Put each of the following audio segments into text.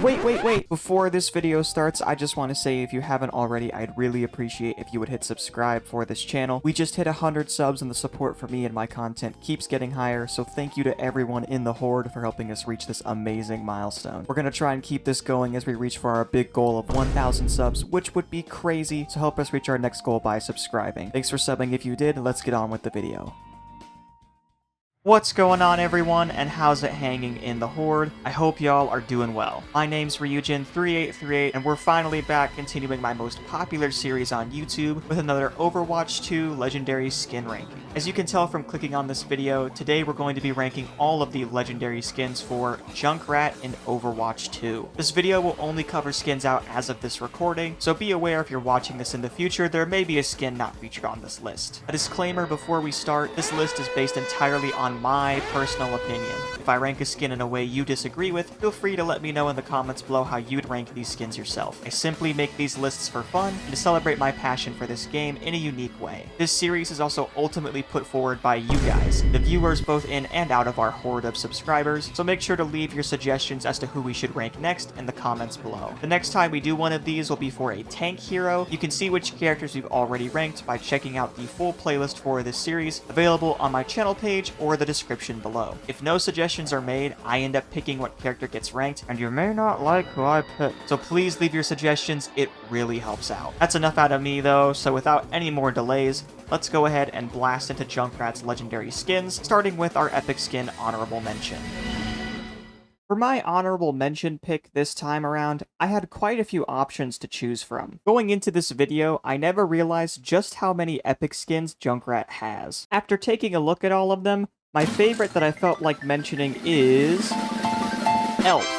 Wait. Before this video starts, I just want to say if you haven't already, I'd really appreciate if you would hit subscribe for this channel. We just hit 100 subs and the support for me and my content keeps getting higher, so thank you to everyone in the Horde for helping us reach this amazing milestone. We're gonna try and keep this going as we reach for our big goal of 1,000 subs, which would be crazy, so help us reach our next goal by subscribing. Thanks for subbing if you did, let's get on with the video. What's going on, everyone, and how's it hanging in the Horde? I hope y'all are doing well. My name's Ryujin3838, and we're finally back continuing my most popular series on YouTube with another Overwatch 2 Legendary Skin ranking. As you can tell from clicking on this video, today we're going to be ranking all of the Legendary skins for Junkrat in Overwatch 2. This video will only cover skins out as of this recording, so be aware if you're watching this in the future, there may be a skin not featured on this list. A disclaimer before we start, this list is based entirely on my personal opinion. If I rank a skin in a way you disagree with, feel free to let me know in the comments below how you'd rank these skins yourself. I simply make these lists for fun and to celebrate my passion for this game in a unique way. This series is also ultimately put forward by you guys, the viewers both in and out of our horde of subscribers, so make sure to leave your suggestions as to who we should rank next in the comments below. The next time we do one of these will be for a tank hero. You can see which characters we've already ranked by checking out the full playlist for this series, available on my channel page or the description below. If no suggestions are made, I end up picking what character gets ranked, and you may not like who I pick. So please leave your suggestions, it really helps out. That's enough out of me though, so without any more delays, let's go ahead and blast into Junkrat's legendary skins, starting with our epic skin honorable mention. For my honorable mention pick this time around, I had quite a few options to choose from. Going into this video, I never realized just how many epic skins Junkrat has. After taking a look at all of them, my favorite that I felt like mentioning is Elf.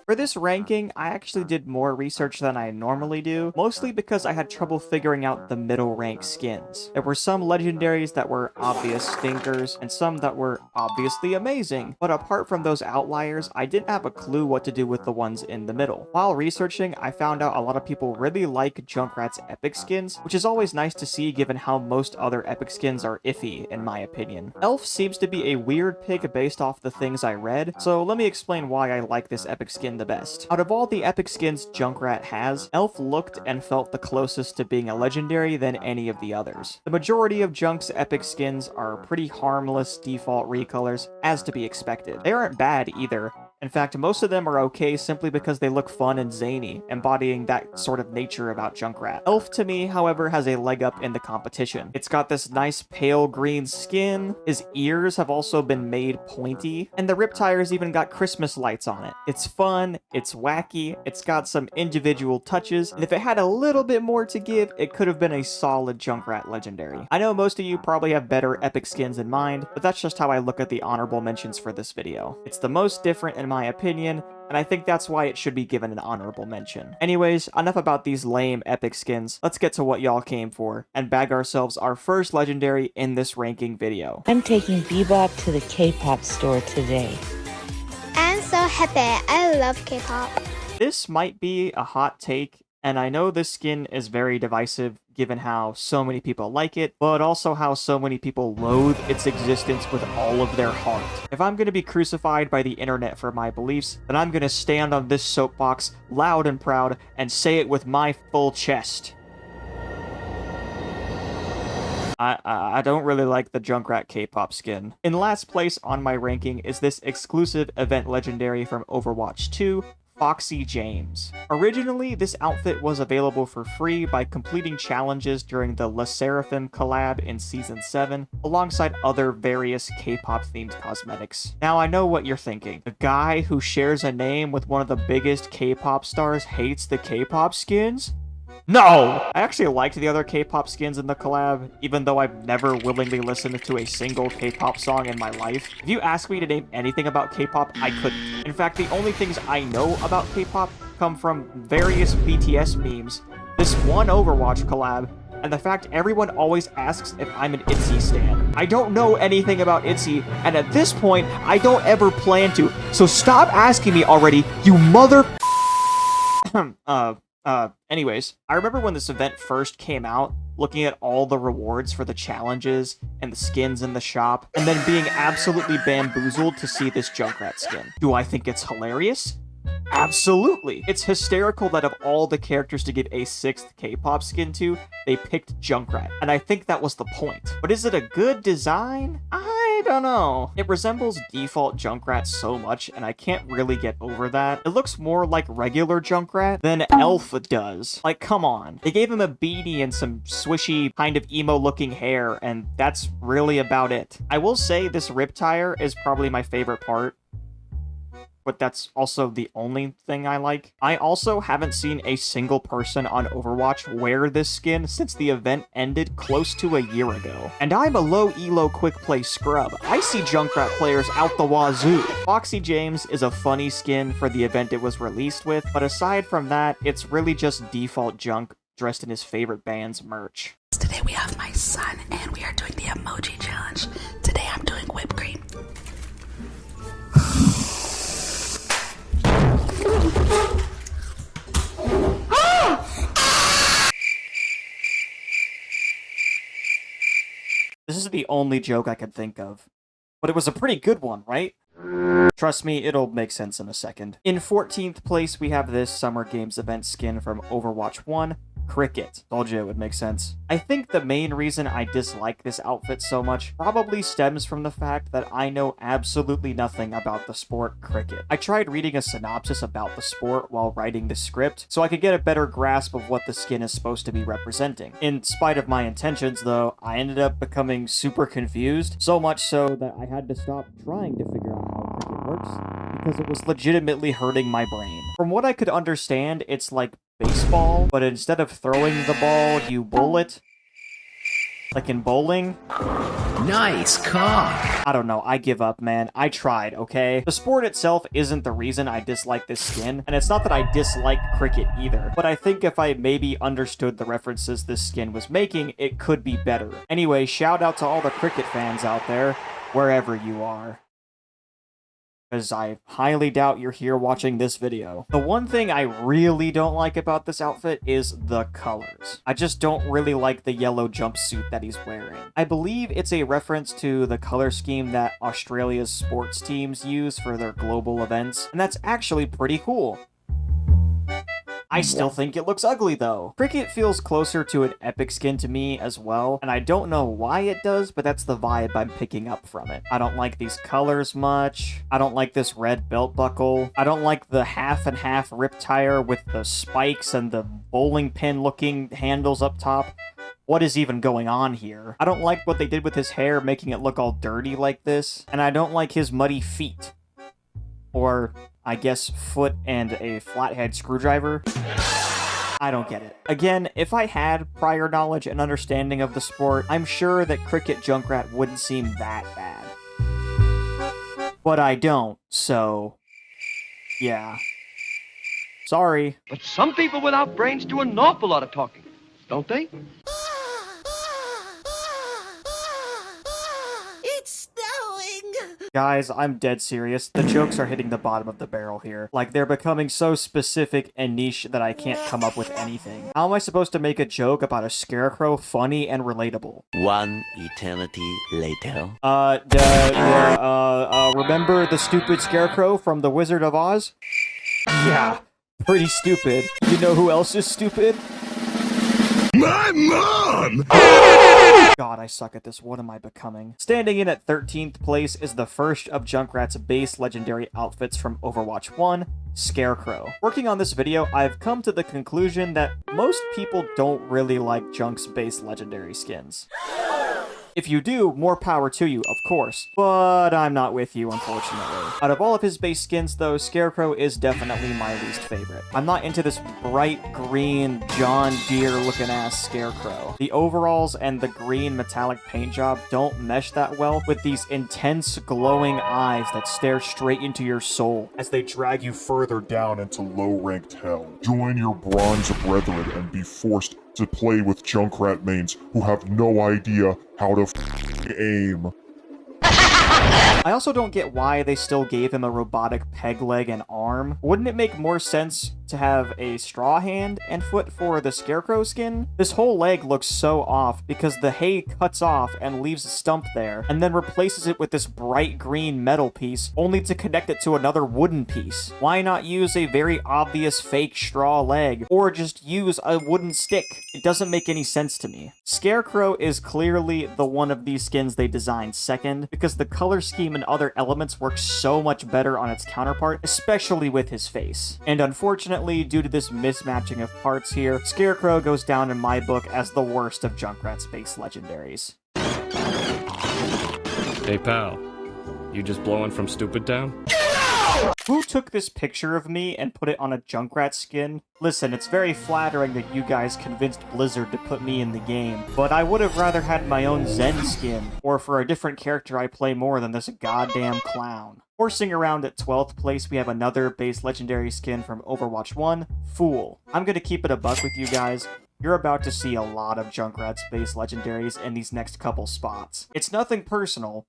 For this ranking, I actually did more research than I normally do, mostly because I had trouble figuring out the middle rank skins. There were some legendaries that were obvious stinkers, and some that were obviously amazing, but apart from those outliers, I didn't have a clue what to do with the ones in the middle. While researching, I found out a lot of people really like Junkrat's epic skins, which is always nice to see given how most other epic skins are iffy, in my opinion. Elf seems to be a weird pick based off the things I read, so let me explain why I like this epic skin the best. Out of all the epic skins Junkrat has, Elf looked and felt the closest to being a legendary than any of the others. The majority of Junk's epic skins are pretty harmless default recolors, as to be expected. They aren't bad either. In fact, most of them are okay simply because they look fun and zany, embodying that sort of nature about Junkrat. Elf, to me, however, has a leg up in the competition. It's got this nice pale green skin, his ears have also been made pointy, and the rip tires even got Christmas lights on it. It's fun, it's wacky, it's got some individual touches, and if it had a little bit more to give, it could have been a solid Junkrat legendary. I know most of you probably have better epic skins in mind, but that's just how I look at the honorable mentions for this video. It's the most different in my opinion, and I think that's why it should be given an honorable mention. Anyways, enough about these lame epic skins. Let's get to what y'all came for, and bag ourselves our first legendary in this ranking video. I'm taking Bebop to the K-pop store today. I'm so happy. I love K-pop. This might be a hot take, and I know this skin is very divisive given how so many people like it, but also how so many people loathe its existence with all of their heart. If I'm gonna be crucified by the internet for my beliefs, then I'm gonna stand on this soapbox loud and proud and say it with my full chest. I don't really like the Junkrat K-pop skin. In last place on my ranking is this exclusive event legendary from Overwatch 2, Foxy James. Originally, this outfit was available for free by completing challenges during the Le Seraphim collab in Season 7, alongside other various K-pop themed cosmetics. Now I know what you're thinking. The guy who shares a name with one of the biggest K-pop stars hates the K-pop skins? No! I actually liked the other K-pop skins in the collab, even though I've never willingly listened to a single K-pop song in my life. If you ask me to name anything about K-pop, I couldn't. In fact, the only things I know about K-pop come from various BTS memes, this one Overwatch collab, and the fact everyone always asks if I'm an ITZY stan. I don't know anything about ITZY, and at this point, I don't ever plan to, so stop asking me already, you mother... Anyways, I remember when this event first came out, looking at all the rewards for the challenges and the skins in the shop, and then being absolutely bamboozled to see this Junkrat skin. Do I think it's hilarious? Absolutely. It's hysterical that of all the characters to give a 6th K-pop skin to, they picked Junkrat, and I think that was the point. But is it a good design? I don't know. It resembles default Junkrat so much, and I can't really get over that. It looks more like regular Junkrat than Elf does. Like, come on. They gave him a beanie and some swishy, kind of emo-looking hair, and that's really about it. I will say this rip tire is probably my favorite part, but that's also the only thing I like. I also haven't seen a single person on Overwatch wear this skin since the event ended close to a year ago. And I'm a low elo quick play scrub. I see Junkrat players out the wazoo. Foxy James is a funny skin for the event it was released with, but aside from that, it's really just default Junk dressed in his favorite band's merch. Today we have my son and we are doing the emoji challenge. Today I'm doing whipped cream. This is the only joke I could think of. But it was a pretty good one, right? Trust me, it'll make sense in a second. In 14th place, we have this Summer Games event skin from Overwatch 1, Cricket. Told you it would make sense. I think the main reason I dislike this outfit so much probably stems from the fact that I know absolutely nothing about the sport cricket. I tried reading a synopsis about the sport while writing the script, so I could get a better grasp of what the skin is supposed to be representing. In spite of my intentions, though, I ended up becoming super confused, so much so that I had to stop trying to figure out how cricket works, because it was legitimately hurting my brain. From what I could understand, it's like baseball, but instead of throwing the ball, you bowl it. Like in bowling. Nice cock. I don't know, I give up, man. I tried, okay? The sport itself isn't the reason I dislike this skin, and it's not that I dislike cricket either, but I think if I maybe understood the references this skin was making, it could be better. Anyway, shout out to all the cricket fans out there, wherever you are, because I highly doubt you're here watching this video. The one thing I really don't like about this outfit is the colors. I just don't really like the yellow jumpsuit that he's wearing. I believe it's a reference to the color scheme that Australia's sports teams use for their global events, and that's actually pretty cool. I still think it looks ugly, though. Cricket feels closer to an epic skin to me as well, and I don't know why it does, but that's the vibe I'm picking up from it. I don't like these colors much. I don't like this red belt buckle. I don't like the half and half rip tire with the spikes and the bowling pin looking handles up top. What is even going on here? I don't like what they did with his hair, making it look all dirty like this, and I don't like his muddy feet. Or, I guess, foot and a flathead screwdriver. I don't get it. Again, if I had prior knowledge and understanding of the sport, I'm sure that Cricket Junkrat wouldn't seem that bad. But I don't, so yeah. Sorry. But some people without brains do an awful lot of talking, don't they? It's snowing. Guys, I'm dead serious. The jokes are hitting the bottom of the barrel here. Like, they're becoming so specific and niche that I can't come up with anything. How am I supposed to make a joke about a scarecrow funny and relatable? One eternity later. Remember the stupid scarecrow from The Wizard of Oz? Yeah, pretty stupid. You know who else is stupid? My mom! God, I suck at this. What am I becoming? Standing in at 13th place is the first of Junkrat's base legendary outfits from Overwatch 1, Scarecrow. Working on this video, I've come to the conclusion that most people don't really like Junk's base legendary skins. If you do, more power to you, of course, but I'm not with you, unfortunately. Out of all of his base skins, though, Scarecrow is definitely my least favorite. I'm not into this bright green, John Deere-looking ass Scarecrow. The overalls and the green metallic paint job don't mesh that well with these intense, glowing eyes that stare straight into your soul as they drag you further down into low-ranked hell. Join your bronze brethren and be forced to play with Junkrat mains who have no idea how to aim. I also don't get why they still gave him a robotic peg leg and arm. Wouldn't it make more sense to have a straw hand and foot for the Scarecrow skin. This whole leg looks so off because the hay cuts off and leaves a stump there, and then replaces it with this bright green metal piece, only to connect it to another wooden piece. Why not use a very obvious fake straw leg, or just use a wooden stick? It doesn't make any sense to me. Scarecrow is clearly the one of these skins they designed second, because the color scheme and other elements work so much better on its counterpart, especially with his face. And unfortunately, due to this mismatching of parts here, Scarecrow goes down in my book as the worst of Junkrat's base legendaries. Hey pal, you just blowing from Stupid Town? Who took this picture of me and put it on a Junkrat skin? Listen, it's very flattering that you guys convinced Blizzard to put me in the game, but I would have rather had my own Zen skin, or for a different character I play more than this goddamn clown. Horsing around at 12th place, we have another base legendary skin from Overwatch 1, Fool. I'm gonna keep it a buck with you guys. You're about to see a lot of Junkrat's base legendaries in these next couple spots. It's nothing personal.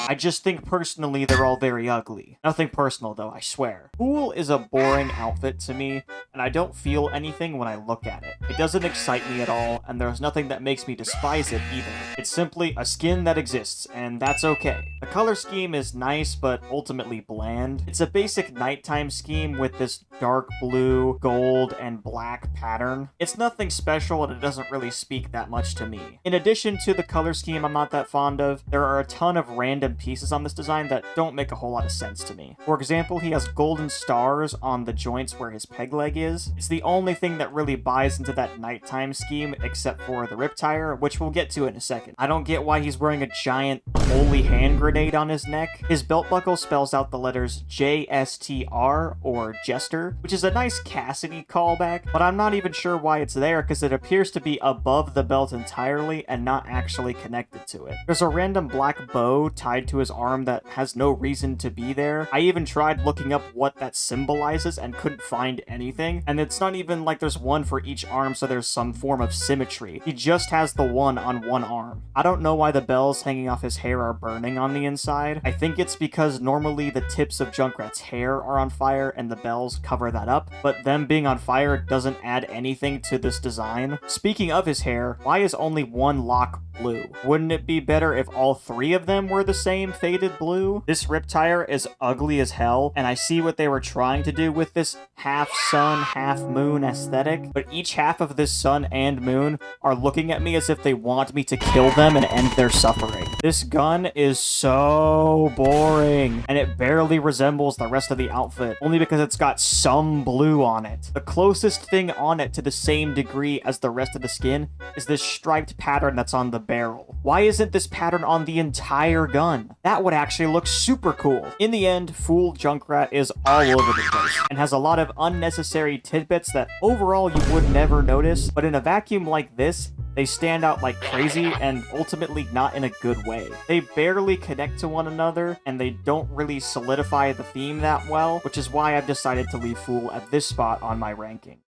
I just think personally they're all very ugly. Nothing personal though, I swear. Fool is a boring outfit to me, and I don't feel anything when I look at it. It doesn't excite me at all, and there's nothing that makes me despise it either. It's simply a skin that exists, and that's okay. The color scheme is nice, but ultimately bland. It's a basic nighttime scheme with this dark blue, gold, and black pattern. It's nothing special, and it doesn't really speak that much to me. In addition to the color scheme I'm not that fond of, there are a ton of random pieces on this design that don't make a whole lot of sense to me. For example, he has golden stars on the joints where his peg leg is. It's the only thing that really buys into that nighttime scheme except for the riptire, which we'll get to in a second. I don't get why he's wearing a giant holy hand grenade on his neck. His belt buckle spells out the letters JSTR, or Jester, which is a nice Cassidy callback, but I'm not even sure why it's there because it appears to be above the belt entirely and not actually connected to it. There's a random black bow tied to his arm that has no reason to be there. I even tried looking up what that symbolizes and couldn't find anything, and it's not even like there's one for each arm, so there's some form of symmetry. He just has the one on one arm. I don't know why the bells hanging off his hair are burning on the inside. I think it's because normally the tips of Junkrat's hair are on fire and the bells cover that up, but them being on fire doesn't add anything to this design. Speaking of his hair, why is only one lock blue? Wouldn't it be better if all three of them were the same faded blue? This riptire is ugly as hell, and I see what they were trying to do with this half sun, half moon aesthetic, but each half of this sun and moon are looking at me as if they want me to kill them and end their suffering. This gun is so boring, and it barely resembles the rest of the outfit, only because it's got some blue on it. The closest thing on it to the same degree as the rest of the skin is this striped pattern that's on the barrel. Why isn't this pattern on the entire gun? That would actually look super cool. In the end, Fool Junkrat is all over the place, and has a lot of unnecessary tidbits that overall you would never notice, but in a vacuum like this, they stand out like crazy and ultimately not in a good way. They barely connect to one another, and they don't really solidify the theme that well, which is why I've decided to leave Fool at this spot on my ranking.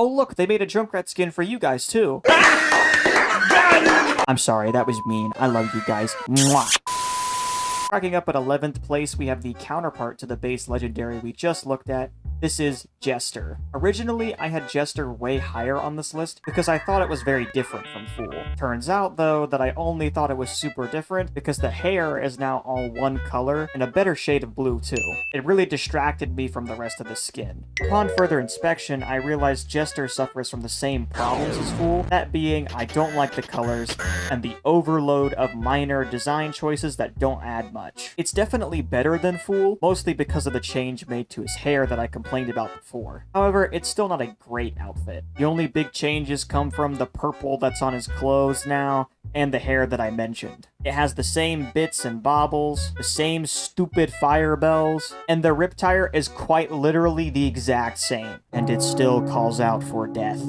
Oh look, they made a Junkrat skin for you guys too. I'm sorry, that was mean. I love you guys. Mwah. Racking up at 11th place, we have the counterpart to the base legendary we just looked at. This is Jester. Originally, I had Jester way higher on this list because I thought it was very different from Fool. Turns out, though, that I only thought it was super different because the hair is now all one color and a better shade of blue, too. It really distracted me from the rest of the skin. Upon further inspection, I realized Jester suffers from the same problems as Fool, that being I don't like the colors and the overload of minor design choices that don't add much. It's definitely better than Fool, mostly because of the change made to his hair that I complained about before. However, it's still not a great outfit. The only big changes come from the purple that's on his clothes now, and the hair that I mentioned. It has the same bits and bobbles, the same stupid fire bells, and the riptire is quite literally the exact same, and it still calls out for death.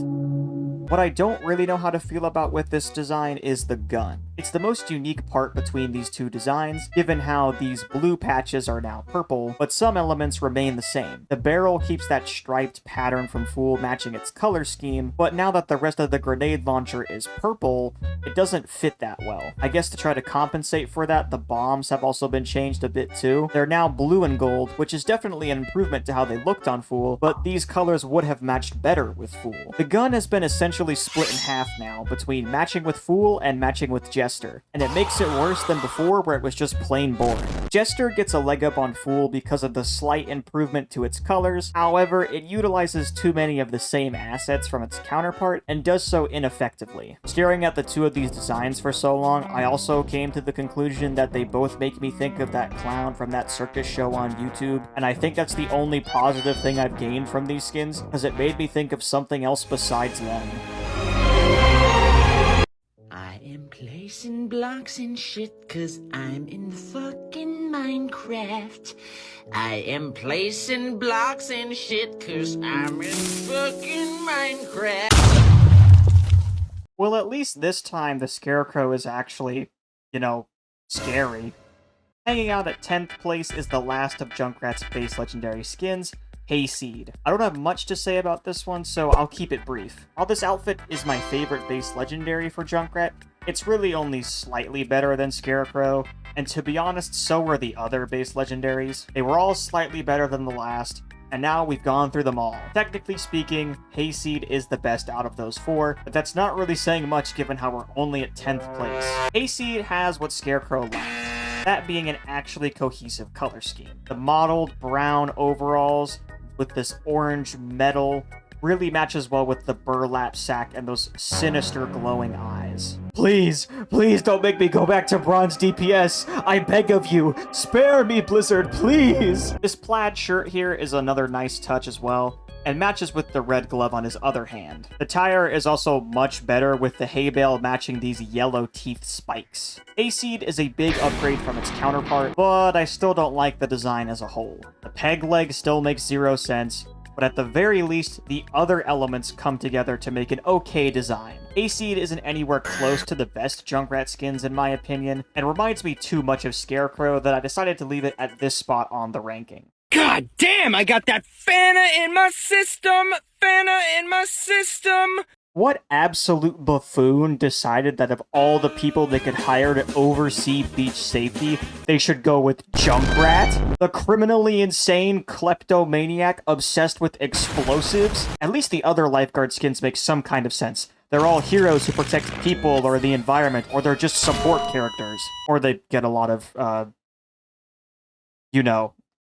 What I don't really know how to feel about with this design is the gun. It's the most unique part between these two designs, given how these blue patches are now purple, but some elements remain the same. The barrel keeps that striped pattern from Fool matching its color scheme, but now that the rest of the grenade launcher is purple, it doesn't fit that well. I guess to try to compensate for that, the bombs have also been changed a bit too. They're now blue and gold, which is definitely an improvement to how they looked on Fool, but these colors would have matched better with Fool. The gun has been essentially split in half now, between matching with Fool and matching with Jester, and it makes it worse than before where it was just plain boring. Jester gets a leg up on Fool because of the slight improvement to its colors, however, it utilizes too many of the same assets from its counterpart and does so ineffectively. Staring at the two of these designs for so long, I also came to the conclusion that they both make me think of that clown from that circus show on YouTube, and I think that's the only positive thing I've gained from these skins, because it made me think of something else besides them. I am placing blocks and shit cause I'm in fucking Minecraft. I am placing blocks and shit cause I'm in fucking Minecraft. Well, at least this time the Scarecrow is actually, scary. Hanging out at 10th place is the last of Junkrat's base legendary skins, Hayseed. I don't have much to say about this one, so I'll keep it brief. While this outfit is my favorite base legendary for Junkrat, it's really only slightly better than Scarecrow, and to be honest, so were the other base legendaries. They were all slightly better than the last, and now we've gone through them all. Technically speaking, Hayseed is the best out of those four, but that's not really saying much given how we're only at 10th place. Hayseed has what Scarecrow lacks, that being an actually cohesive color scheme. The mottled brown overalls with this orange metal really matches well with the burlap sack and those sinister glowing eyes. Please don't make me go back to bronze DPS. I beg of you, spare me, Blizzard, please. This plaid shirt here is another nice touch as well, and matches with the red glove on his other hand. The tire is also much better with the hay bale matching these yellow teeth spikes. Hayseed is a big upgrade from its counterpart, but I still don't like the design as a whole. The peg leg still makes 0 sense, but at the very least, the other elements come together to make an okay design. Hayseed isn't anywhere close to the best Junkrat skins in my opinion, and reminds me too much of Scarecrow that I decided to leave it at this spot on the ranking. God damn, I got that Fana in my system! Fana in my system! What absolute buffoon decided that of all the people they could hire to oversee beach safety, they should go with Junkrat? The criminally insane kleptomaniac obsessed with explosives? At least the other lifeguard skins make some kind of sense. They're all heroes who protect people or the environment, or they're just support characters. Or they get a lot of,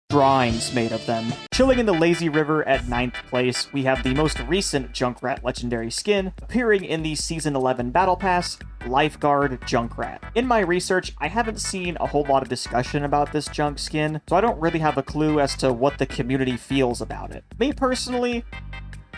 drawings made of them. Chilling in the lazy river at 9th place, we have the most recent Junkrat legendary skin, appearing in the Season 11 Battle Pass, Lifeguard Junkrat. In my research, I haven't seen a whole lot of discussion about this junk skin, so I don't really have a clue as to what the community feels about it. Me personally,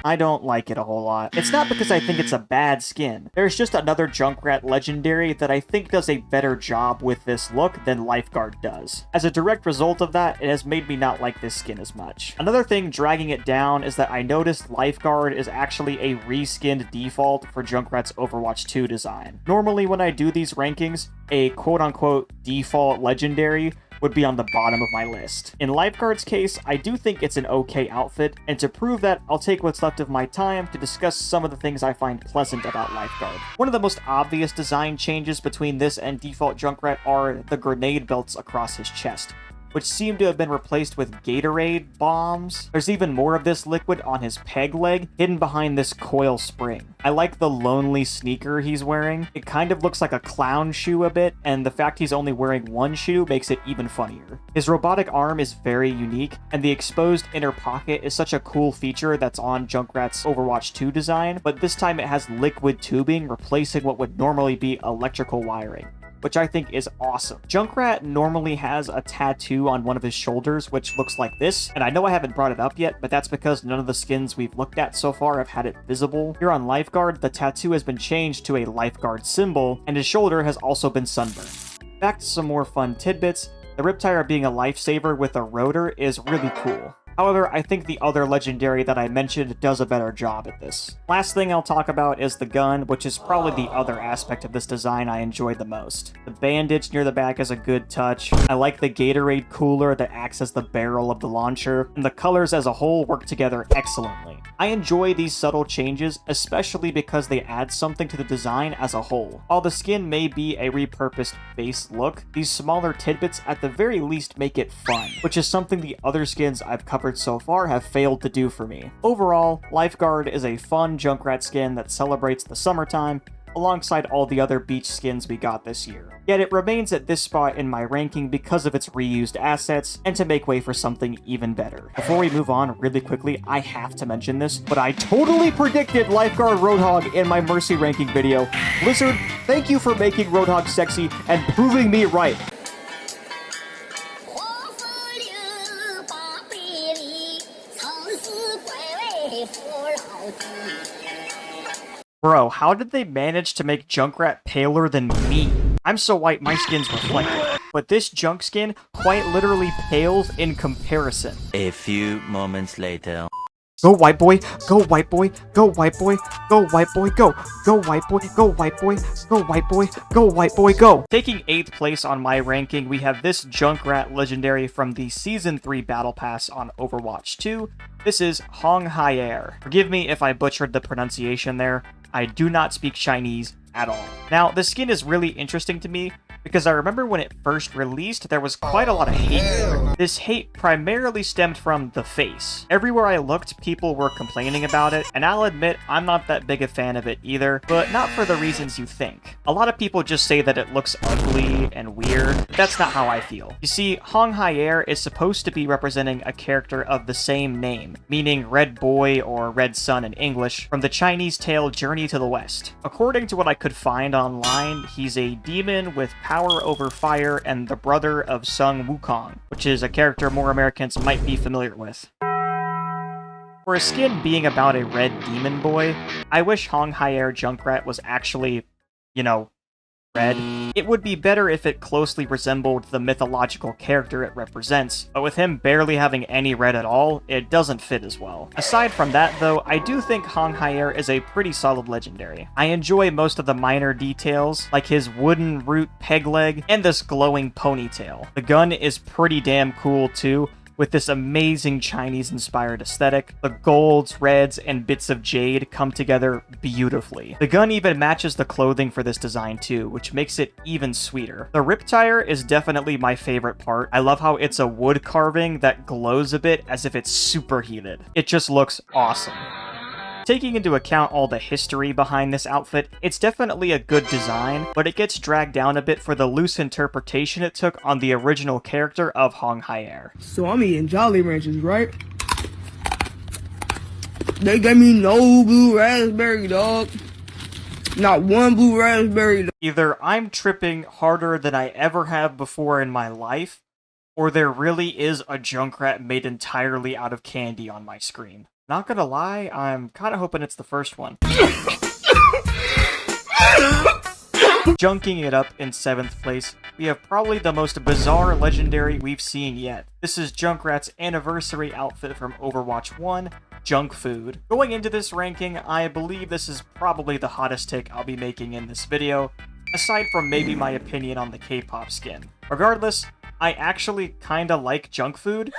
I don't like it a whole lot. It's not because I think it's a bad skin. There's just another Junkrat legendary that I think does a better job with this look than Lifeguard does. As a direct result of that, it has made me not like this skin as much. Another thing dragging it down is that I noticed Lifeguard is actually a reskinned default for Junkrat's Overwatch 2 design. Normally when I do these rankings, a quote-unquote default legendary would be on the bottom of my list. In Lifeguard's case, I do think it's an okay outfit, and to prove that, I'll take what's left of my time to discuss some of the things I find pleasant about Lifeguard. One of the most obvious design changes between this and default Junkrat are the grenade belts across his chest, which seem to have been replaced with Gatorade bombs. There's even more of this liquid on his peg leg, hidden behind this coil spring. I like the lonely sneaker he's wearing. It kind of looks like a clown shoe a bit, and the fact he's only wearing one shoe makes it even funnier. His robotic arm is very unique, and the exposed inner pocket is such a cool feature that's on Junkrat's Overwatch 2 design, but this time it has liquid tubing replacing what would normally be electrical wiring, which I think is awesome. Junkrat normally has a tattoo on one of his shoulders, which looks like this, and I know I haven't brought it up yet, but that's because none of the skins we've looked at so far have had it visible. Here on Lifeguard, the tattoo has been changed to a lifeguard symbol, and his shoulder has also been sunburned. Back to some more fun tidbits. The rip tire being a lifesaver with a rotor is really cool. However, I think the other legendary that I mentioned does a better job at this. Last thing I'll talk about is the gun, which is probably the other aspect of this design I enjoyed the most. The bandage near the back is a good touch. I like the Gatorade cooler that acts as the barrel of the launcher, and the colors as a whole work together excellently. I enjoy these subtle changes, especially because they add something to the design as a whole. While the skin may be a repurposed base look, these smaller tidbits at the very least make it fun, which is something the other skins I've covered so far have failed to do for me. Overall, Lifeguard is a fun Junkrat skin that celebrates the summertime, alongside all the other beach skins we got this year. Yet it remains at this spot in my ranking because of its reused assets, and to make way for something even better. Before we move on, really quickly, I have to mention this, but I totally predicted Lifeguard Roadhog in my Mercy ranking video. Blizzard, thank you for making Roadhog sexy and proving me right. Bro, how did they manage to make Junkrat paler than me? I'm so white my skin's reflective, but this Junk skin quite literally pales in comparison. A few moments later. Go white boy, go white boy, go white boy, go white boy, go. Go white boy, go white boy, go white boy, go white boy, go. Taking 8th place on my ranking, we have this Junkrat legendary from the Season 3 Battle Pass on Overwatch 2. This is Hong Hai-er. Forgive me if I butchered the pronunciation there. I do not speak Chinese at all. Now, the skin is really interesting to me because I remember when it first released, there was quite a lot of hate for it. This hate primarily stemmed from the face. Everywhere I looked, people were complaining about it, and I'll admit I'm not that big a fan of it either, but not for the reasons you think. A lot of people just say that it looks ugly and weird. That's not how I feel. You see, Hong Hai-er is supposed to be representing a character of the same name, meaning Red Boy or Red Sun in English, from the Chinese tale Journey to the West. According to what I could find online, he's a demon with power over fire and the brother of Sun Wukong, which is a character more Americans might be familiar with. For a skin being about a red demon boy, I wish Hong Hai-er Junkrat was actually, you know, red. It would be better if it closely resembled the mythological character it represents, but with him barely having any red at all, it doesn't fit as well. Aside from that though, I do think Hong Hai-er is a pretty solid legendary. I enjoy most of the minor details, like his wooden root peg leg and this glowing ponytail. The gun is pretty damn cool too, with this amazing Chinese-inspired aesthetic. The golds, reds, and bits of jade come together beautifully. The gun even matches the clothing for this design too, which makes it even sweeter. The rip tire is definitely my favorite part. I love how it's a wood carving that glows a bit as if it's superheated. It just looks awesome. Taking into account all the history behind this outfit, it's definitely a good design, but it gets dragged down a bit for the loose interpretation it took on the original character of Hong Hai-er. So I'm eating Jolly Ranchers, right? They gave me no blue raspberry, dog. Not one blue raspberry, dog. Either I'm tripping harder than I ever have before in my life, or there really is a Junkrat made entirely out of candy on my screen. Not gonna lie, I'm kinda hoping it's the first one. Junking it up in 7th place, we have probably the most bizarre legendary we've seen yet. This is Junkrat's anniversary outfit from Overwatch 1, Junk Food. Going into this ranking, I believe this is probably the hottest take I'll be making in this video, aside from maybe my opinion on the K-pop skin. Regardless, I actually kinda like Junk Food.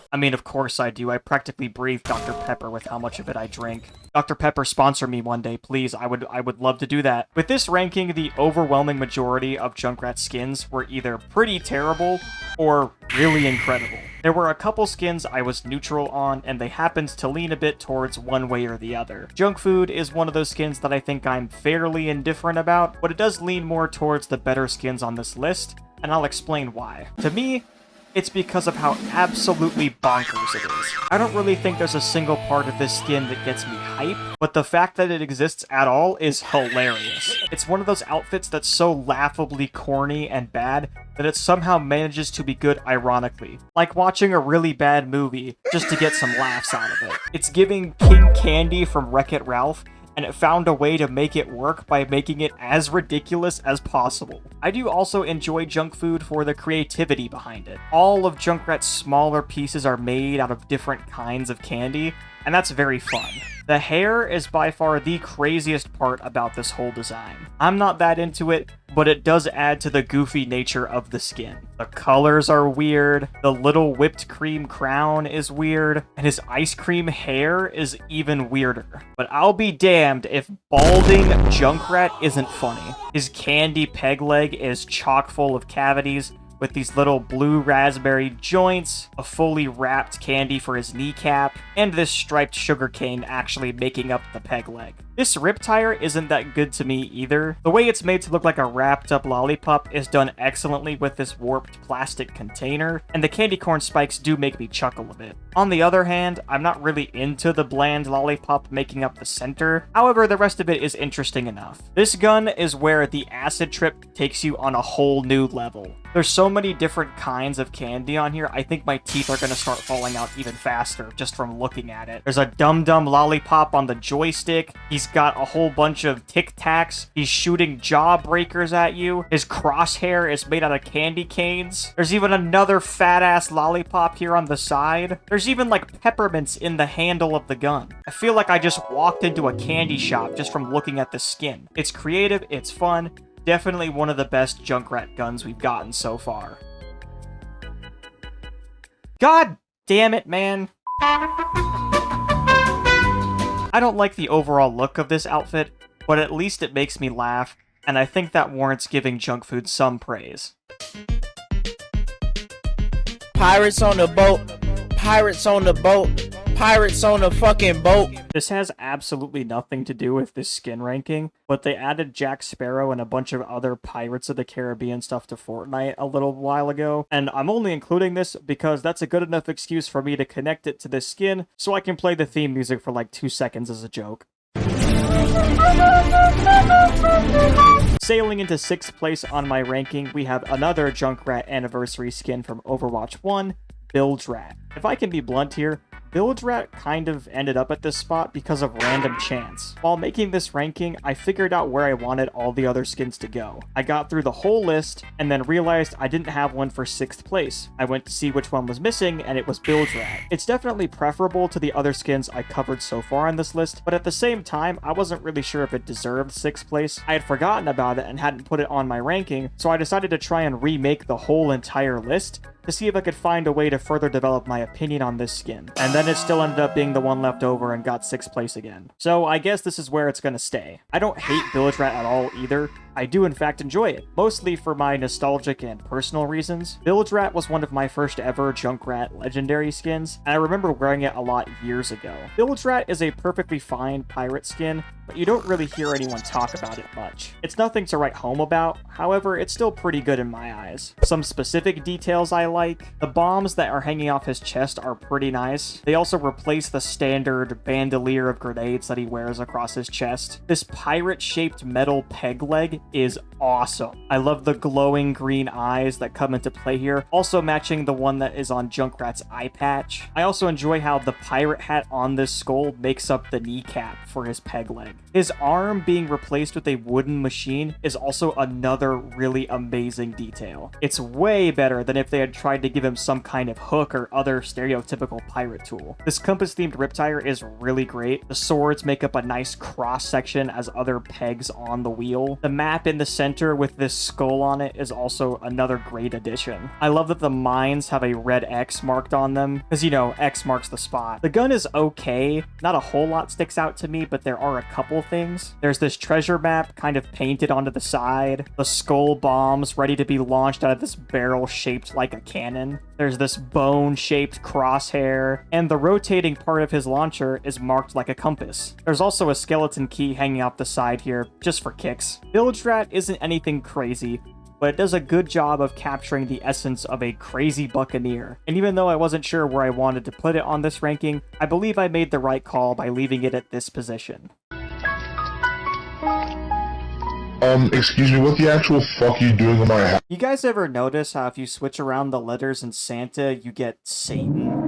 I mean, of course I do. I practically breathe Dr. Pepper with how much of it I drink. Dr. Pepper, sponsor me one day, please. I would love to do that. With this ranking, the overwhelming majority of Junkrat skins were either pretty terrible or really incredible. There were a couple skins I was neutral on, and they happened to lean a bit towards one way or the other. Junk Food is one of those skins that I think I'm fairly indifferent about, but it does lean more towards the better skins on this list, and I'll explain why. To me, it's because of how absolutely bonkers it is. I don't really think there's a single part of this skin that gets me hype, but the fact that it exists at all is hilarious. It's one of those outfits that's so laughably corny and bad that it somehow manages to be good ironically. Like watching a really bad movie just to get some laughs out of it. It's giving King Candy from Wreck-It Ralph, and it found a way to make it work by making it as ridiculous as possible. I do also enjoy junk food for the creativity behind it. All of Junkrat's smaller pieces are made out of different kinds of candy, and that's very fun. The hair is by far the craziest part about this whole design. I'm not that into it, but it does add to the goofy nature of the skin. The colors are weird, the little whipped cream crown is weird, and his ice cream hair is even weirder. But I'll be damned if balding Junkrat isn't funny. His candy peg leg is chock full of cavities, with these little blue raspberry joints, a fully wrapped candy for his kneecap, and this striped sugarcane actually making up the peg leg. This rip tire isn't that good to me either. The way it's made to look like a wrapped up lollipop is done excellently with this warped plastic container, and the candy corn spikes do make me chuckle a bit. On the other hand, I'm not really into the bland lollipop making up the center. However, the rest of it is interesting enough. This gun is where the acid trip takes you on a whole new level. There's so many different kinds of candy on here, I think my teeth are gonna start falling out even faster just from looking at it. There's a Dum Dum lollipop on the joystick. He's got a whole bunch of Tic Tacs. He's shooting jawbreakers at you. His crosshair is made out of candy canes. There's even another fat-ass lollipop here on the side. There's even like peppermints in the handle of the gun. I feel like I just walked into a candy shop just from looking at the skin. It's creative, it's fun. Definitely one of the best Junkrat guns we've gotten so far. God damn it, man. I don't like the overall look of this outfit, but at least it makes me laugh, and I think that warrants giving junk food some praise. Pirates on the boat. Pirates on the boat. Pirates on the fucking boat. This has absolutely nothing to do with this skin ranking, but they added Jack Sparrow and a bunch of other Pirates of the Caribbean stuff to Fortnite a little while ago, and I'm only including this because that's a good enough excuse for me to connect it to this skin so I can play the theme music for like 2 seconds as a joke. Sailing into 6th place on my ranking, we have another Junkrat anniversary skin from Overwatch 1, Junkrat. If I can be blunt here, Junkrat kind of ended up at this spot because of random chance. While making this ranking, I figured out where I wanted all the other skins to go. I got through the whole list and then realized I didn't have one for 6th place. I went to see which one was missing and it was Junkrat. It's definitely preferable to the other skins I covered so far on this list, but at the same time, I wasn't really sure if it deserved 6th place. I had forgotten about it and hadn't put it on my ranking, so I decided to try and remake the whole entire list to see if I could find a way to further develop my opinion on this skin. And then it still ended up being the one left over and got 6th place again. So I guess this is where it's gonna stay. I don't hate Junkrat at all either. I do in fact enjoy it, mostly for my nostalgic and personal reasons. Junkrat was one of my first ever Junkrat legendary skins, and I remember wearing it a lot years ago. Junkrat is a perfectly fine pirate skin, but you don't really hear anyone talk about it much. It's nothing to write home about, however, it's still pretty good in my eyes. Some specific details I like. The bombs that are hanging off his chest are pretty nice. They also replace the standard bandolier of grenades that he wears across his chest. This pirate-shaped metal peg leg is awesome. I love the glowing green eyes that come into play here, also matching the one that is on Junkrat's eye patch. I also enjoy how the pirate hat on this skull makes up the kneecap for his peg leg. His arm being replaced with a wooden machine is also another really amazing detail. It's way better than if they had tried to give him some kind of hook or other stereotypical pirate tool. This compass-themed rip tire is really great. The swords make up a nice cross-section as other pegs on the wheel. The map in the center with this skull on it is also another great addition. I love that the mines have a red X marked on them, because, you know, X marks the spot. The gun is okay. Not a whole lot sticks out to me, but there are a couple things. There's this treasure map kind of painted onto the side, the skull bombs ready to be launched out of this barrel shaped like a cannon. There's this bone-shaped crosshair, and the rotating part of his launcher is marked like a compass. There's also a skeleton key hanging out the side here, just for kicks. Junkrat isn't anything crazy, but it does a good job of capturing the essence of a crazy buccaneer. And even though I wasn't sure where I wanted to put it on this ranking, I believe I made the right call by leaving it at this position. Excuse me, what the actual fuck are you doing in my house? You guys ever notice how if you switch around the letters in Santa, you get Satan?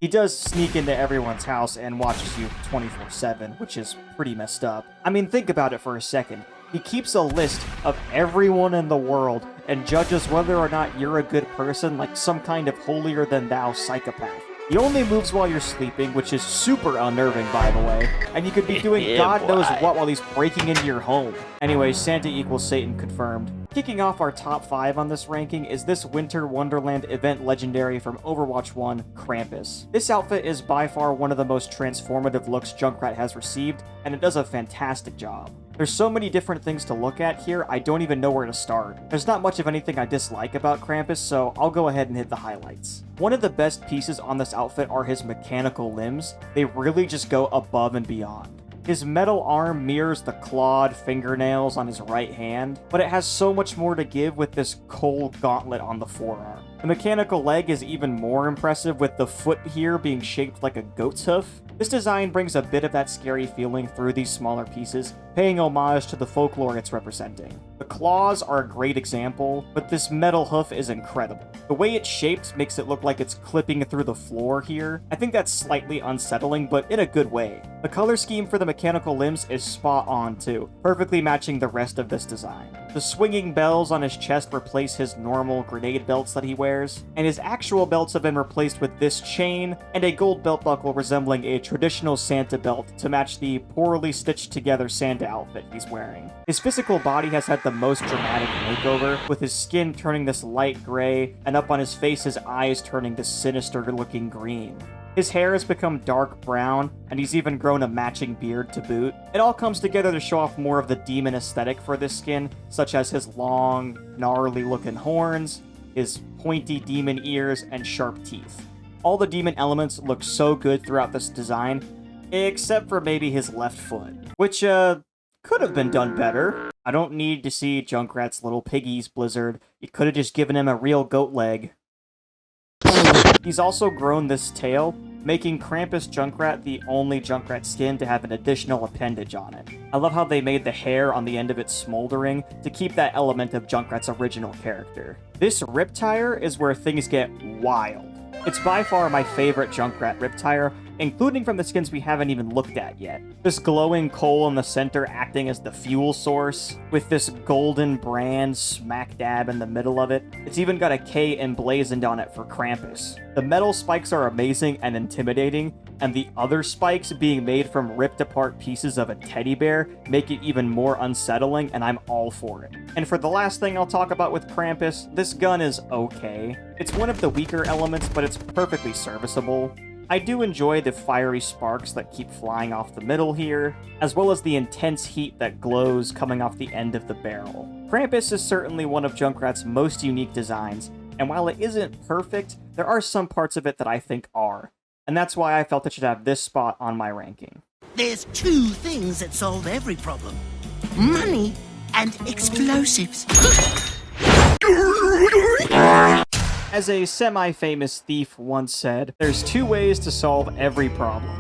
He does sneak into everyone's house and watches you 24/7, which is pretty messed up. I mean, think about it for a second. He keeps a list of everyone in the world and judges whether or not you're a good person like some kind of holier-than-thou psychopath. He only moves while you're sleeping, which is super unnerving, by the way. And you could be doing God knows what while he's breaking into your home. Anyway, Santa equals Satan confirmed. Kicking off our top 5 on this ranking is this Winter Wonderland event legendary from Overwatch 1, Krampus. This outfit is by far one of the most transformative looks Junkrat has received, and it does a fantastic job. There's so many different things to look at here, I don't even know where to start. There's not much of anything I dislike about Krampus, so I'll go ahead and hit the highlights. One of the best pieces on this outfit are his mechanical limbs. They really just go above and beyond. His metal arm mirrors the clawed fingernails on his right hand, but it has so much more to give with this cold gauntlet on the forearm. The mechanical leg is even more impressive with the foot here being shaped like a goat's hoof. This design brings a bit of that scary feeling through these smaller pieces, paying homage to the folklore it's representing. The claws are a great example, but this metal hoof is incredible. The way it's shaped makes it look like it's clipping through the floor here. I think that's slightly unsettling, but in a good way. The color scheme for the mechanical limbs is spot on too, perfectly matching the rest of this design. The swinging bells on his chest replace his normal grenade belts that he wears, and his actual belts have been replaced with this chain and a gold belt buckle resembling a traditional Santa belt to match the poorly stitched together Santa outfit he's wearing. His physical body has had the most dramatic makeover, with his skin turning this light gray, and up on his face his eyes turning this sinister looking green. His hair has become dark brown, and he's even grown a matching beard to boot. It all comes together to show off more of the demon aesthetic for this skin, such as his long, gnarly looking horns, his pointy demon ears, and sharp teeth. All the demon elements look so good throughout this design, except for maybe his left foot, which, could have been done better. I don't need to see Junkrat's little piggies, Blizzard. You could have just given him a real goat leg. He's also grown this tail, making Krampus Junkrat the only Junkrat skin to have an additional appendage on it. I love how they made the hair on the end of it smoldering to keep that element of Junkrat's original character. This rip tire is where things get wild. It's by far my favorite Junkrat rip tire, including from the skins we haven't even looked at yet. This glowing coal in the center acting as the fuel source, with this golden brand smack dab in the middle of it. It's even got a K emblazoned on it for Krampus. The metal spikes are amazing and intimidating, and the other spikes being made from ripped apart pieces of a teddy bear make it even more unsettling, and I'm all for it. And for the last thing I'll talk about with Krampus, this gun is okay. It's one of the weaker elements, but it's perfectly serviceable. I do enjoy the fiery sparks that keep flying off the middle here, as well as the intense heat that glows coming off the end of the barrel. Krampus is certainly one of Junkrat's most unique designs, and while it isn't perfect, there are some parts of it that I think are. And that's why I felt it should have this spot on my ranking. There's two things that solve every problem: money and explosives. As a semi-famous thief once said, there's two ways to solve every problem: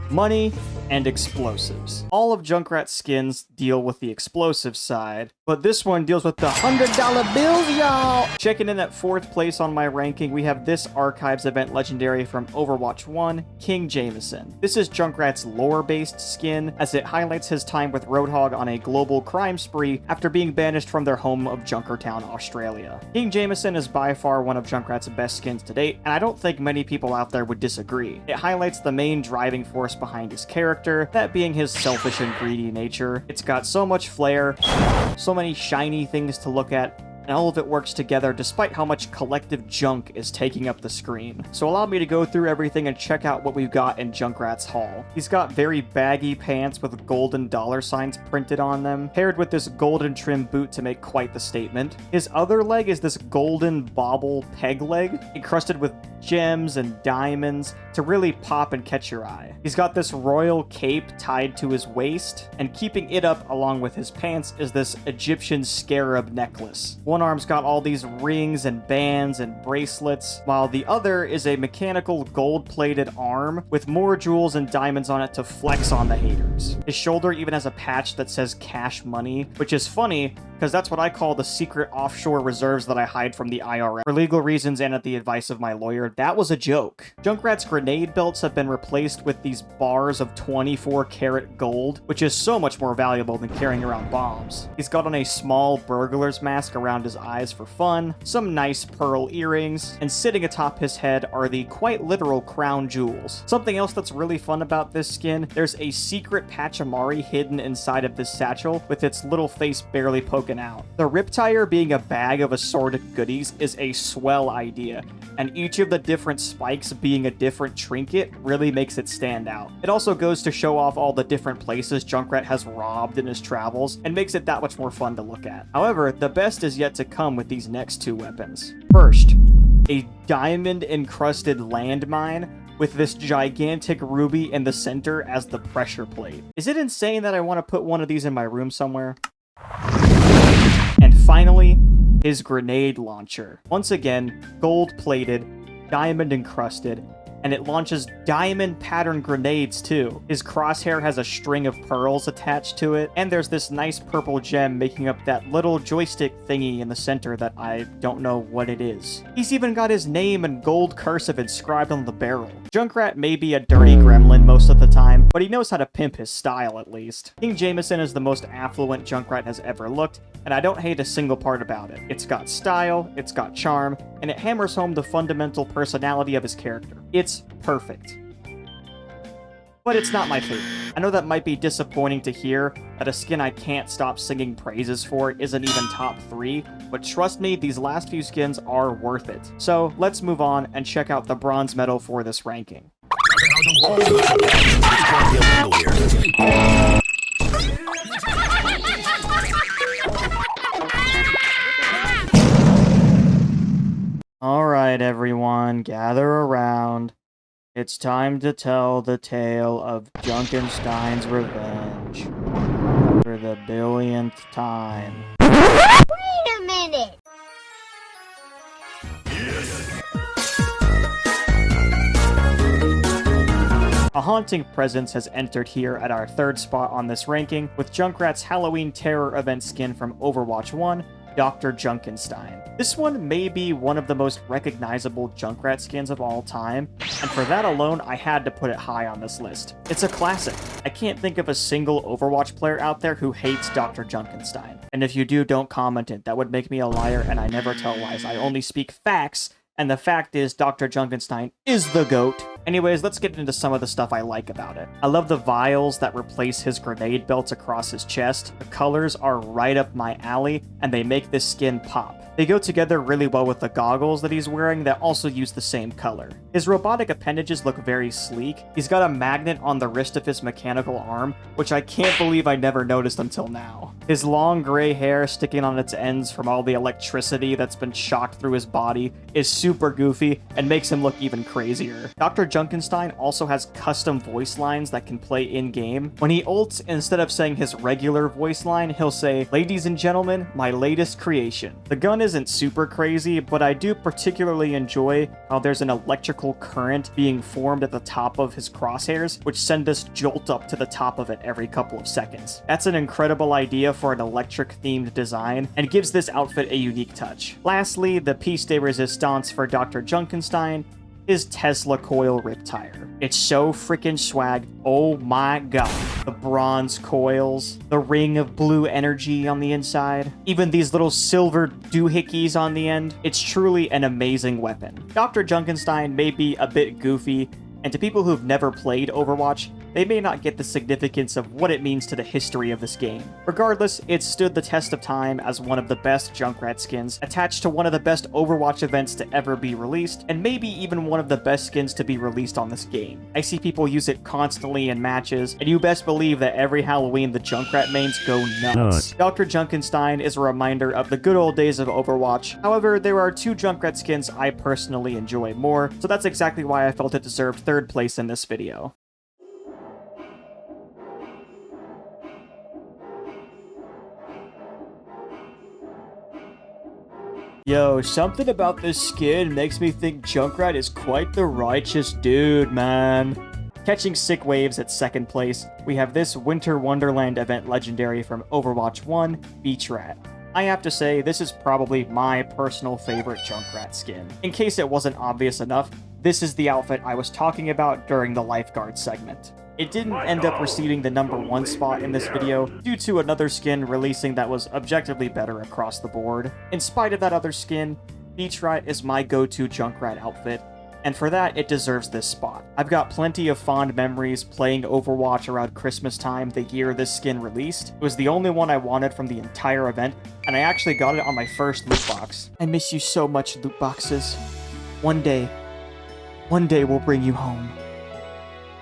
money and explosives. All of Junkrat's skins deal with the explosive side, but this one deals with the $100 bills, y'all! Checking in at 4th place on my ranking, we have this Archives event legendary from Overwatch 1, King Jameson. This is Junkrat's lore-based skin, as it highlights his time with Roadhog on a global crime spree after being banished from their home of Junkertown, Australia. King Jameson is by far one of Junkrat's best skins to date, and I don't think many people out there would disagree. It highlights the main driving force behind his character, that being his selfish and greedy nature. It's got so much flair, so many shiny things to look at, and all of it works together despite how much collective junk is taking up the screen. So allow me to go through everything and check out what we've got in Junkrat's haul. He's got very baggy pants with golden dollar signs printed on them, paired with this golden trim boot to make quite the statement. His other leg is this golden bauble peg leg, encrusted with gems and diamonds to really pop and catch your eye. He's got this royal cape tied to his waist, and keeping it up along with his pants is this Egyptian scarab necklace. One arm's got all these rings and bands and bracelets, while the other is a mechanical gold-plated arm with more jewels and diamonds on it to flex on the haters. His shoulder even has a patch that says cash money, which is funny because that's what I call the secret offshore reserves that I hide from the IRS. For legal reasons and at the advice of my lawyer, that was a joke. Junkrat's grenade belts have been replaced with these bars of 24 karat gold, which is so much more valuable than carrying around bombs. He's got on a small burglar's mask around his eyes for fun, some nice pearl earrings, and sitting atop his head are the quite literal crown jewels. Something else that's really fun about this skin, there's a secret Pachimari hidden inside of this satchel with its little face barely poking out. The rip tire being a bag of assorted goodies is a swell idea, and each of the different spikes being a different trinket really makes it stand out. It also goes to show off all the different places Junkrat has robbed in his travels and makes it that much more fun to look at. However, the best is yet to come with these next two weapons. First, a diamond-encrusted landmine with this gigantic ruby in the center as the pressure plate. Is it insane that I want to put one of these in my room somewhere? And finally, his grenade launcher. Once again, gold-plated, diamond-encrusted, and it launches diamond pattern grenades too. His crosshair has a string of pearls attached to it, and there's this nice purple gem making up that little joystick thingy in the center that I don't know what it is. He's even got his name in gold cursive inscribed on the barrel. Junkrat may be a dirty gremlin most of the time, but he knows how to pimp his style at least. King Jameson is the most affluent Junkrat has ever looked, and I don't hate a single part about it. It's got style, it's got charm, and it hammers home the fundamental personality of his character. It's perfect. But it's not my favorite. I know that might be disappointing to hear, that a skin I can't stop singing praises for isn't even top 3, but trust me, these last few skins are worth it. So let's move on and check out the bronze medal for this ranking. Alright everyone, gather around. It's time to tell the tale of Junkenstein's revenge. For the billionth time. Wait a minute! A haunting presence has entered here at our 3rd spot on this ranking, with Junkrat's Halloween Terror event skin from Overwatch 1, Dr. Junkenstein. This one may be one of the most recognizable Junkrat skins of all time, and for that alone, I had to put it high on this list. It's a classic. I can't think of a single Overwatch player out there who hates Dr. Junkenstein. And if you do, don't comment it. That would make me a liar, and I never tell lies. I only speak facts, and the fact is Dr. Junkenstein is the GOAT. Anyways, let's get into some of the stuff I like about it. I love the vials that replace his grenade belts across his chest. The colors are right up my alley, and they make this skin pop. They go together really well with the goggles that he's wearing that also use the same color. His robotic appendages look very sleek. He's got a magnet on the wrist of his mechanical arm, which I can't believe I never noticed until now. His long gray hair sticking on its ends from all the electricity that's been shocked through his body is super goofy and makes him look even crazier. Dr. Junkenstein also has custom voice lines that can play in-game. When he ults, instead of saying his regular voice line, he'll say, "Ladies and gentlemen, my latest creation." The gun isn't super crazy, but I do particularly enjoy how there's an electrical current being formed at the top of his crosshairs, which send this jolt up to the top of it every couple of seconds. That's an incredible idea for an electric-themed design, and gives this outfit a unique touch. Lastly, the piece de resistance for Dr. Junkenstein is Tesla coil rip tire. It's so freaking swag. Oh my god. The bronze coils, the ring of blue energy on the inside, even these little silver doohickeys on the end. It's truly an amazing weapon. Dr. Junkenstein may be a bit goofy, and to people who've never played Overwatch, they may not get the significance of what it means to the history of this game. Regardless, it stood the test of time as one of the best Junkrat skins, attached to one of the best Overwatch events to ever be released, and maybe even one of the best skins to be released on this game. I see people use it constantly in matches, and you best believe that every Halloween the Junkrat mains go nuts. Dr. Junkenstein is a reminder of the good old days of Overwatch. However, there are 2 Junkrat skins I personally enjoy more, so that's exactly why I felt it deserved 3rd place in this video. Yo, something about this skin makes me think Junkrat is quite the righteous dude, man. Catching sick waves at 2nd place, we have this Winter Wonderland event legendary from Overwatch 1, Beach Rat. I have to say, this is probably my personal favorite Junkrat skin. In case it wasn't obvious enough, this is the outfit I was talking about during the lifeguard segment. It didn't end up receiving the #1 spot in this video due to another skin releasing that was objectively better across the board. In spite of that other skin, Beach Rat is my go-to Junkrat outfit, and for that, it deserves this spot. I've got plenty of fond memories playing Overwatch around Christmas time the year this skin released. It was the only one I wanted from the entire event, and I actually got it on my first loot box. I miss you so much, loot boxes. One day we'll bring you home.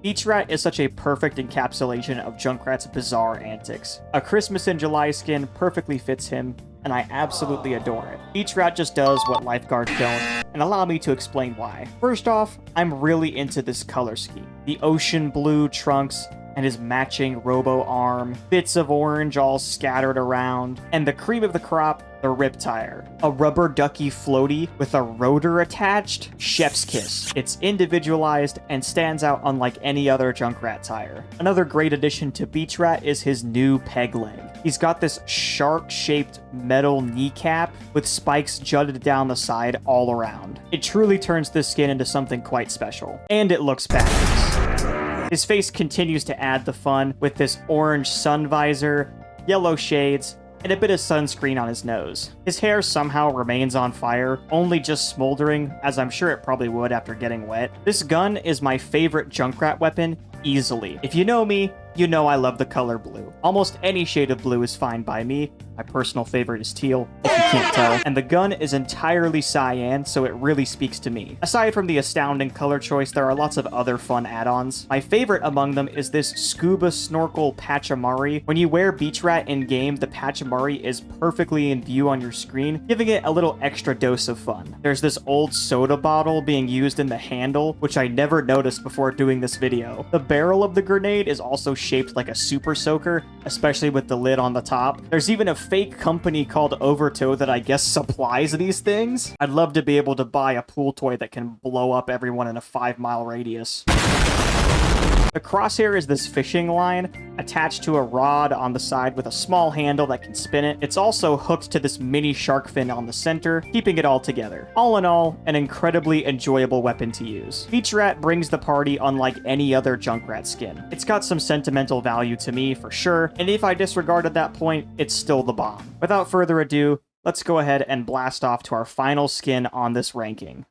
Beach Rat is such a perfect encapsulation of Junkrat's bizarre antics. A Christmas in July skin perfectly fits him, and I absolutely adore it. Beach Rat just does what lifeguards don't, and allow me to explain why. First off, I'm really into this color scheme. The ocean blue trunks and his matching robo arm, bits of orange all scattered around, and the cream of the crop, the rip tire. A rubber ducky floaty with a rotor attached? Chef's kiss. It's individualized and stands out unlike any other Junkrat tire. Another great addition to Beach Rat is his new peg leg. He's got this shark-shaped metal kneecap with spikes jutted down the side all around. It truly turns this skin into something quite special. And it looks badass. His face continues to add the fun with this orange sun visor, yellow shades, and a bit of sunscreen on his nose. His hair somehow remains on fire, only just smoldering, as I'm sure it probably would after getting wet. This gun is my favorite Junkrat weapon, easily. If you know me, you know I love the color blue. Almost any shade of blue is fine by me. My personal favorite is teal, if you can't tell. And the gun is entirely cyan, so it really speaks to me. Aside from the astounding color choice, there are lots of other fun add-ons. My favorite among them is this scuba snorkel Pachamari. When you wear Beach Rat in-game, the Pachamari is perfectly in view on your screen, giving it a little extra dose of fun. There's this old soda bottle being used in the handle, which I never noticed before doing this video. The barrel of the grenade is also shaped like a super soaker, especially with the lid on the top. There's even a fake company called Overtow that I guess supplies these things. I'd love to be able to buy a pool toy that can blow up everyone in a 5-mile radius. The crosshair is this fishing line attached to a rod on the side with a small handle that can spin it. It's also hooked to this mini shark fin on the center, keeping it all together. All in all, an incredibly enjoyable weapon to use. Beach Rat brings the party unlike any other Junkrat skin. It's got some sentimental value to me for sure, and if I disregarded that point, it's still the bomb. Without further ado, let's go ahead and blast off to our final skin on this ranking.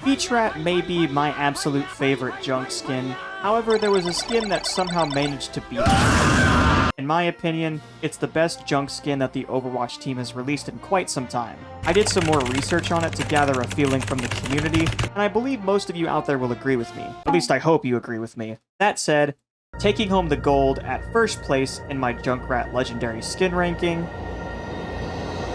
Beach Rat may be my absolute favorite junk skin, however there was a skin that somehow managed to beat it. In my opinion, it's the best junk skin that the Overwatch team has released in quite some time. I did some more research on it to gather a feeling from the community, and I believe most of you out there will agree with me. At least I hope you agree with me. That said, taking home the gold at first place in my Junkrat Legendary Skin ranking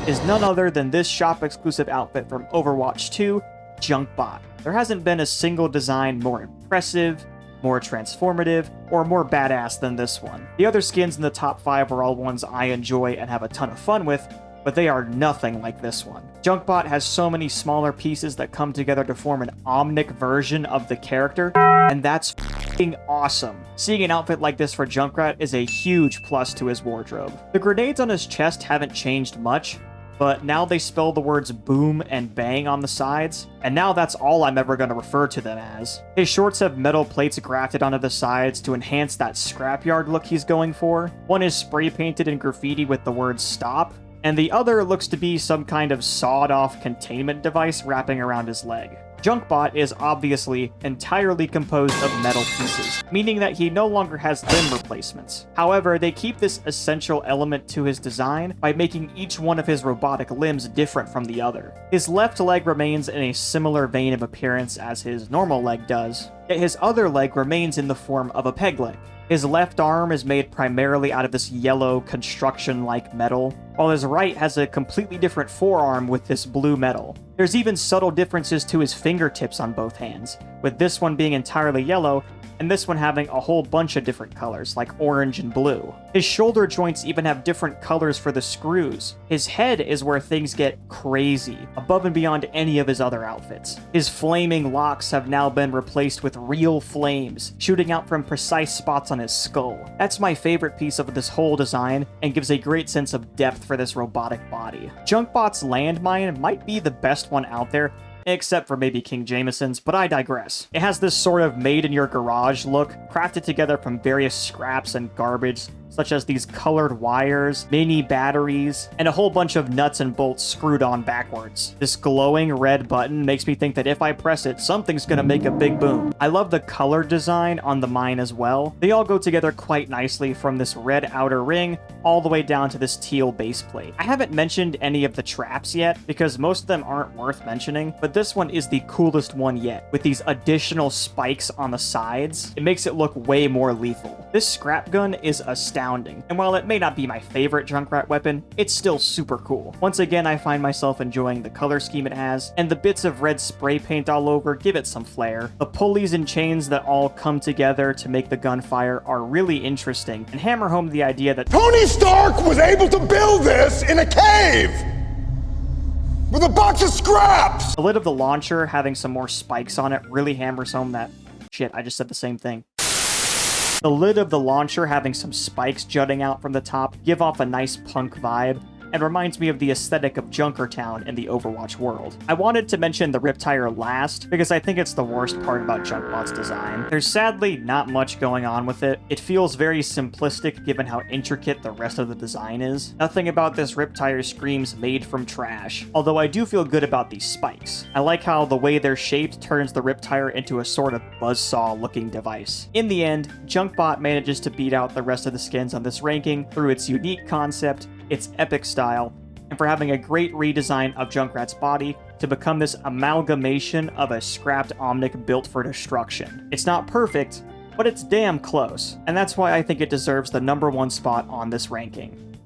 is none other than this shop-exclusive outfit from Overwatch 2, Junkbot. There hasn't been a single design more impressive, more transformative, or more badass than this one. The other skins in the top 5 are all ones I enjoy and have a ton of fun with, but they are nothing like this one. Junkbot has so many smaller pieces that come together to form an omnic version of the character, and that's f***ing awesome. Seeing an outfit like this for Junkrat is a huge plus to his wardrobe. The grenades on his chest haven't changed much, but now they spell the words boom and bang on the sides, and now that's all I'm ever going to refer to them as. His shorts have metal plates grafted onto the sides to enhance that scrapyard look he's going for. One is spray painted in graffiti with the words stop, and the other looks to be some kind of sawed-off containment device wrapping around his leg. Junkbot is obviously entirely composed of metal pieces, meaning that he no longer has limb replacements. However, they keep this essential element to his design by making each one of his robotic limbs different from the other. His left leg remains in a similar vein of appearance as his normal leg does, yet his other leg remains in the form of a peg leg. His left arm is made primarily out of this yellow construction-like metal, while his right has a completely different forearm with this blue metal. There's even subtle differences to his fingertips on both hands, with this one being entirely yellow, and this one having a whole bunch of different colors, like orange and blue. His shoulder joints even have different colors for the screws. His head is where things get crazy, above and beyond any of his other outfits. His flaming locks have now been replaced with real flames, shooting out from precise spots on his skull. That's my favorite piece of this whole design, and gives a great sense of depth for this robotic body. Junkbot's landmine might be the best one out there, except for maybe King Jameson's, but I digress. It has this sort of made-in-your-garage look, crafted together from various scraps and garbage, such as these colored wires, mini batteries, and a whole bunch of nuts and bolts screwed on backwards. This glowing red button makes me think that if I press it, something's gonna make a big boom. I love the color design on the mine as well. They all go together quite nicely, from this red outer ring all the way down to this teal base plate. I haven't mentioned any of the traps yet, because most of them aren't worth mentioning, but this one is the coolest one yet. With these additional spikes on the sides, it makes it look way more lethal. This scrap gun is astounding, and while it may not be my favorite Junkrat weapon, it's still super cool. Once again, I find myself enjoying the color scheme it has, and the bits of red spray paint all over give it some flair. The pulleys and chains that all come together to make the gunfire are really interesting, and hammer home the idea that Tony Stark was able to build this in a cave! With a box of scraps! The lid of the launcher having some more spikes on it really hammers home that... Shit, I just said the same thing. The lid of the launcher having some spikes jutting out from the top give off a nice punk vibe, and reminds me of the aesthetic of Junkertown in the Overwatch world. I wanted to mention the rip tire last, because I think it's the worst part about Junkbot's design. There's sadly not much going on with it. It feels very simplistic given how intricate the rest of the design is. Nothing about this rip tire screams made from trash, although I do feel good about these spikes. I like how the way they're shaped turns the rip tire into a sort of buzzsaw looking device. In the end, Junkbot manages to beat out the rest of the skins on this ranking through its unique concept, its epic style, and for having a great redesign of Junkrat's body to become this amalgamation of a scrapped Omnic built for destruction. It's not perfect, but it's damn close, and that's why I think it deserves the #1 spot on this ranking.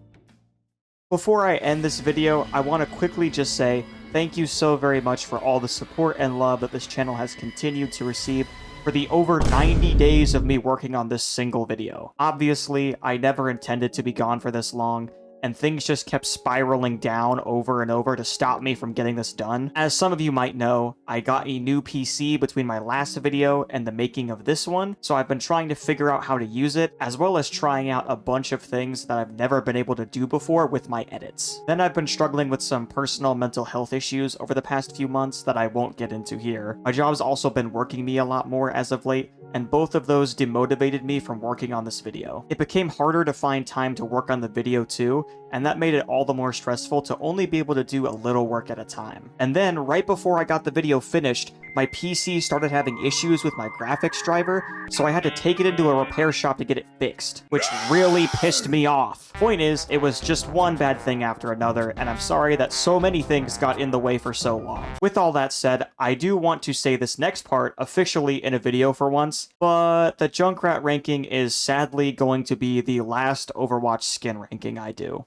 Before I end this video, I want to quickly just say thank you so very much for all the support and love that this channel has continued to receive for the over 90 days of me working on this single video. Obviously, I never intended to be gone for this long, and things just kept spiraling down over and over to stop me from getting this done. As some of you might know, I got a new PC between my last video and the making of this one, so I've been trying to figure out how to use it, as well as trying out a bunch of things that I've never been able to do before with my edits. Then I've been struggling with some personal mental health issues over the past few months that I won't get into here. My job's also been working me a lot more as of late, and both of those demotivated me from working on this video. It became harder to find time to work on the video too, and that made it all the more stressful to only be able to do a little work at a time. And then, right before I got the video finished, my PC started having issues with my graphics driver, so I had to take it into a repair shop to get it fixed, which really pissed me off. Point is, it was just one bad thing after another, and I'm sorry that so many things got in the way for so long. With all that said, I do want to say this next part officially in a video for once, but the Junkrat ranking is sadly going to be the last Overwatch skin ranking I do.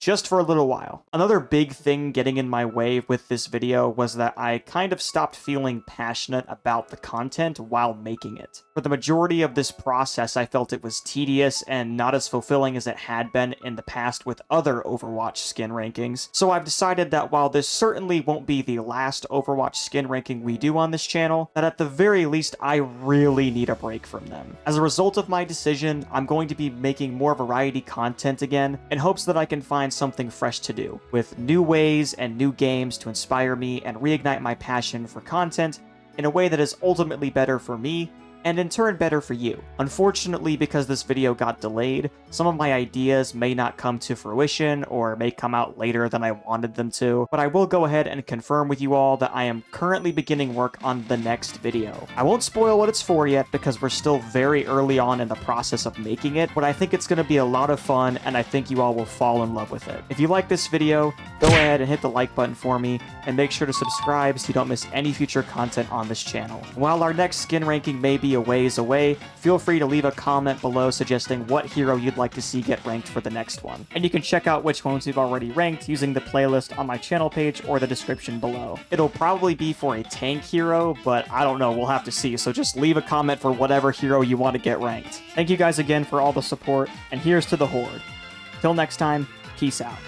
Just for a little while. Another big thing getting in my way with this video was that I kind of stopped feeling passionate about the content while making it. For the majority of this process, I felt it was tedious and not as fulfilling as it had been in the past with other Overwatch skin rankings. So I've decided that while this certainly won't be the last Overwatch skin ranking we do on this channel, that at the very least I really need a break from them. As a result of my decision, I'm going to be making more variety content again in hopes that I can find something fresh to do, with new ways and new games to inspire me and reignite my passion for content in a way that is ultimately better for me and in turn better for you. Unfortunately, because this video got delayed, some of my ideas may not come to fruition or may come out later than I wanted them to, but I will go ahead and confirm with you all that I am currently beginning work on the next video. I won't spoil what it's for yet because we're still very early on in the process of making it, but I think it's going to be a lot of fun and I think you all will fall in love with it. If you like this video, go ahead and hit the like button for me and make sure to subscribe so you don't miss any future content on this channel. While our next skin ranking may be a ways away, feel free to leave a comment below suggesting what hero you'd like to see get ranked for the next one. And you can check out which ones we've already ranked using the playlist on my channel page or the description below. It'll probably be for a tank hero, but I don't know, we'll have to see, so just leave a comment for whatever hero you want to get ranked. Thank you guys again for all the support, and here's to the Horde. Till next time, peace out.